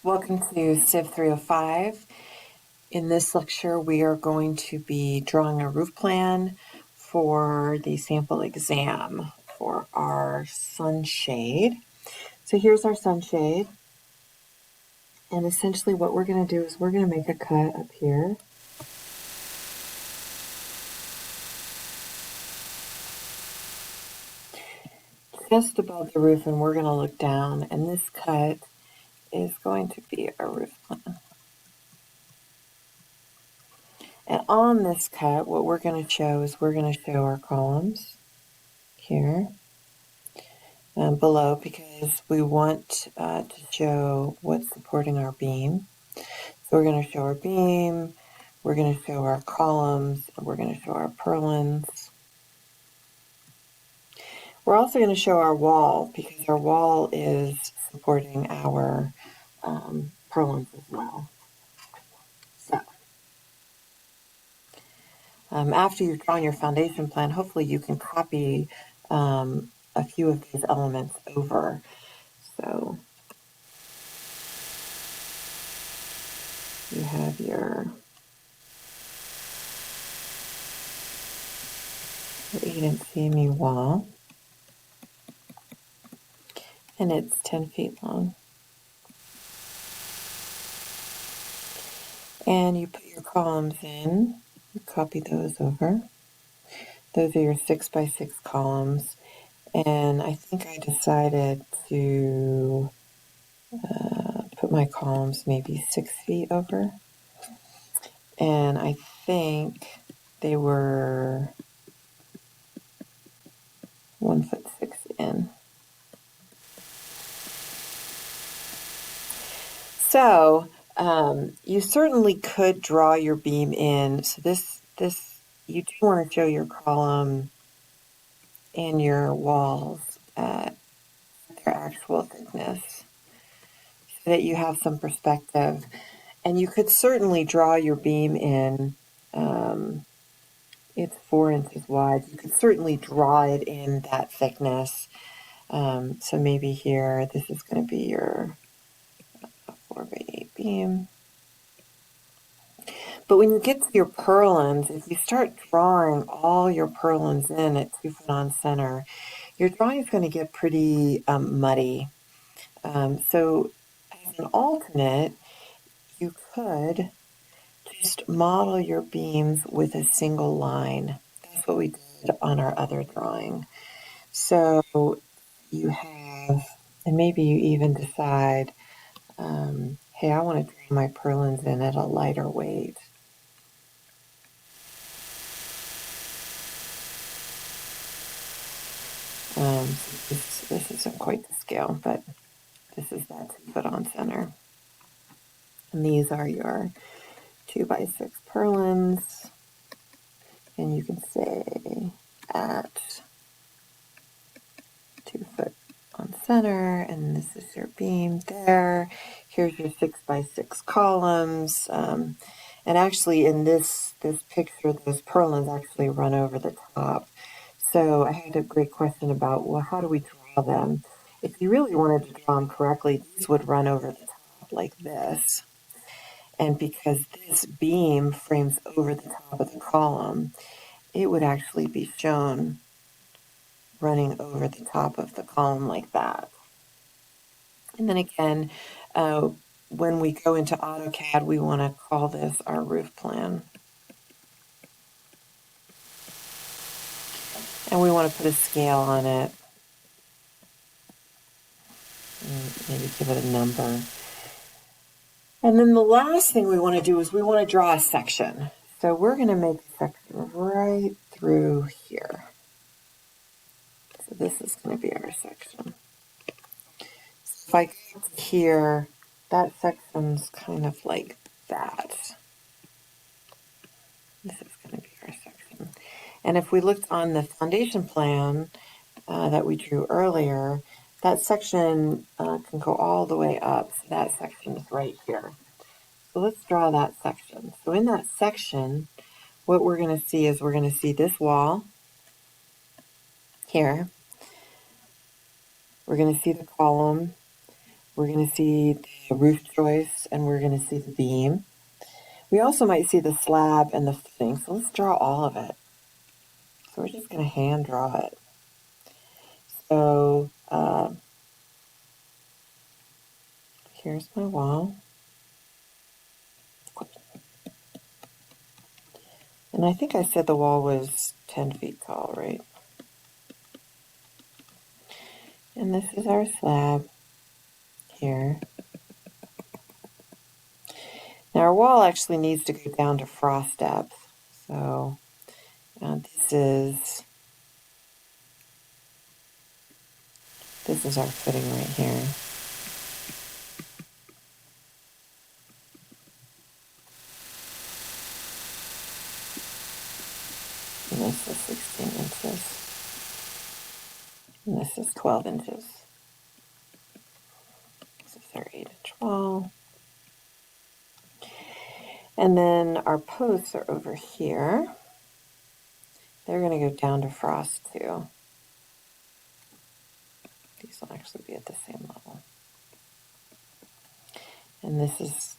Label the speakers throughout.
Speaker 1: Welcome to CIVE 305. In this lecture, we are going to be drawing a roof plan for the sample exam for our sunshade. So here's our sunshade. And essentially what we're going to do is we're going to make a cut up here. Just above the roof, and we're going to look down, and this cut is going to be a roof plan. And on this cut, what we're going to show is we're going to show our columns here below, because we want to show what's supporting our beam. So we're going to show our beam, we're going to show our columns, and we're going to show our purlins. We're also going to show our wall, because our wall is supporting our purlins as well. So, after you've drawn your foundation plan, hopefully you can copy a few of these elements over. So you have your 8-inch CMU wall, and it's 10 feet long. And you put your columns in, you copy those over. Those are your 6x6 columns. And I think I decided to put my columns maybe 6 feet over. And I think they were 1'6" in. So you certainly could draw your beam in. So this you do want to show your column and your walls at their actual thickness so that you have some perspective. And you could certainly draw your beam in. It's 4 inches wide. You could certainly draw it in that thickness. So maybe here, this is going to be your 4x8 beam. But when you get to your purlins, if you start drawing all your purlins in at 2 foot on center, your drawing is going to get pretty muddy. So as an alternate, you could just model your beams with a single line. That's what we did on our other drawing. So you have, and maybe you even decide, hey, I want to draw my purlins in at a lighter weight. This isn't quite the scale, but this is that 2 foot on center. And these are your 2x6 purlins. And you can say at 2 foot on center, and this is your beam there. Here's your 6x6 columns. And actually in this picture, those purlins actually run over the top. So I had a great question about, well, how do we draw them? If you really wanted to draw them correctly, these would run over the top like this. And because this beam frames over the top of the column, it would actually be shown running over the top of the column like that. And then again, when we go into AutoCAD, we want to call this our roof plan. And we want to put a scale on it. And maybe give it a number. And then the last thing we want to do is we want to draw a section. So we're going to make a section right through here. So this is going to be our section. So if I go to here, that section's kind of like that. This is going to be our section. And if we looked on the foundation plan that we drew earlier, that section can go all the way up. So that section is right here. So let's draw that section. So in that section, what we're going to see is we're going to see this wall here. We're going to see the column. We're going to see the roof joist, and we're going to see the beam. We also might see the slab and the footing, so let's draw all of it. So we're just going to hand draw it. So here's my wall. And I think I said the wall was 10 feet tall, right? And this is our slab here. Now our wall actually needs to go down to frost depth. So this is our footing right here. And this is 16 inches. And this is 12 inches. This is our 8-inch wall. And then our posts are over here. They're going to go down to frost too. These will actually be at the same level. And this is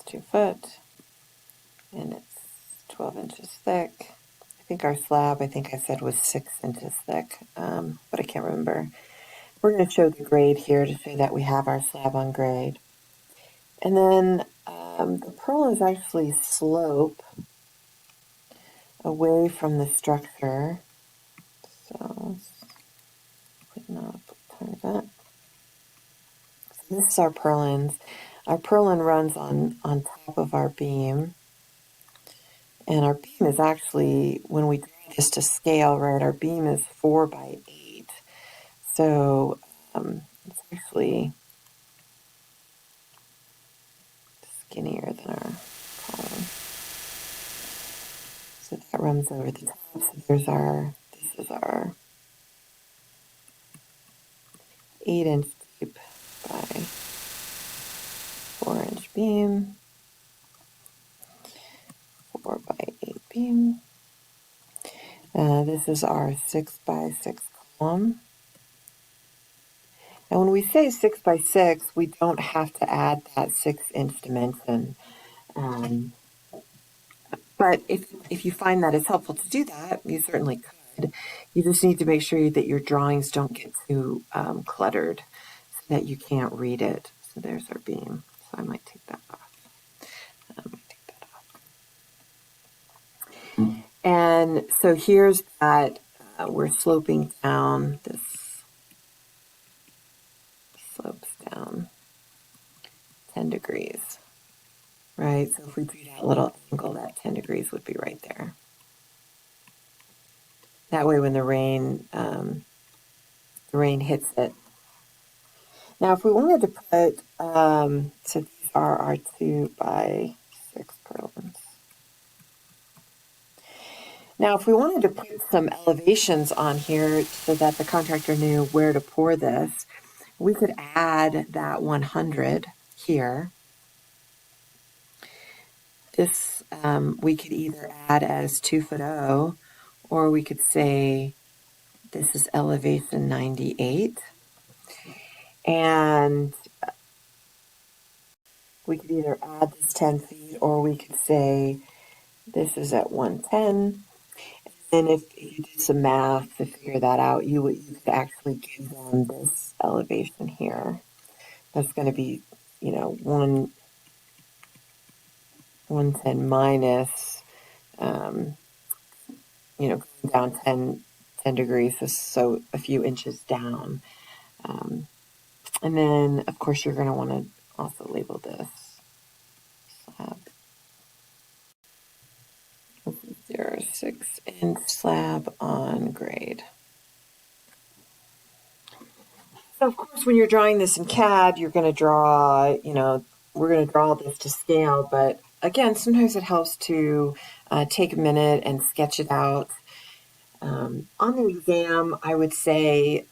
Speaker 1: 2 foot, and it's 12 inches thick. I think our slab, I said, was 6 inches thick, but I can't remember. We're going to show the grade here to show that we have our slab on grade. And then the purlins actually slope away from the structure. So let's put up a tiny bit. So this is our purlins. Our purlin runs on top of our beam. And our beam is actually, when we draw this to scale, right, our beam is 4 by 8. So it's actually skinnier than our column. So that runs over the top. So this is our 8-inch deep by 4-inch beam, 4 by 8 beam. This is our 6 by 6 column. And when we say 6 by 6, we don't have to add that 6-inch dimension. But if you find that it's helpful to do that, you certainly could. You just need to make sure that your drawings don't get too cluttered so that you can't read it. So there's our beam. So I might take that off. And so here's that. We're sloping down. This slopes down 10 degrees. Right? So if we do that little angle, that 10 degrees would be right there. That way when the rain hits it. Now if we wanted to put, so these are our 2 by 6 purlins. Now if we wanted to put some elevations on here so that the contractor knew where to pour this, we could add that 100 here. This we could either add as 2'0", or we could say this is elevation 98. And we could either add this 10 feet, or we could say this is at 110. And if you did some math to figure that out, you could actually give them this elevation here. That's going to be, 110 minus, going down 10 degrees, so a few inches down. And then, of course, you're going to want to also label this slab. This is your 6-inch slab on grade. So, of course, when you're drawing this in CAD, you're going to draw, we're going to draw this to scale. But, again, sometimes it helps to take a minute and sketch it out. On the exam, I would say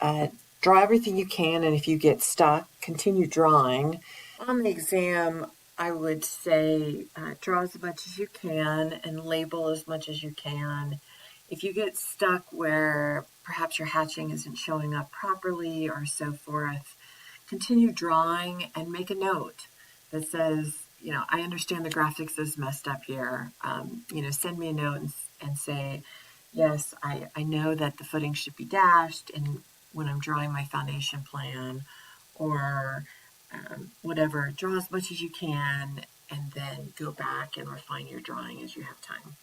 Speaker 1: draw everything you can, and if you get stuck, continue drawing. On the exam, I would say draw as much as you can and label as much as you can. if you get stuck where perhaps your hatching isn't showing up properly or so forth, continue drawing and make a note that says, I understand the graphics is messed up here. Send me a note and say, yes, I know that the footing should be dashed and when I'm drawing my foundation plan, or whatever. Draw as much as you can and then go back and refine your drawing as you have time.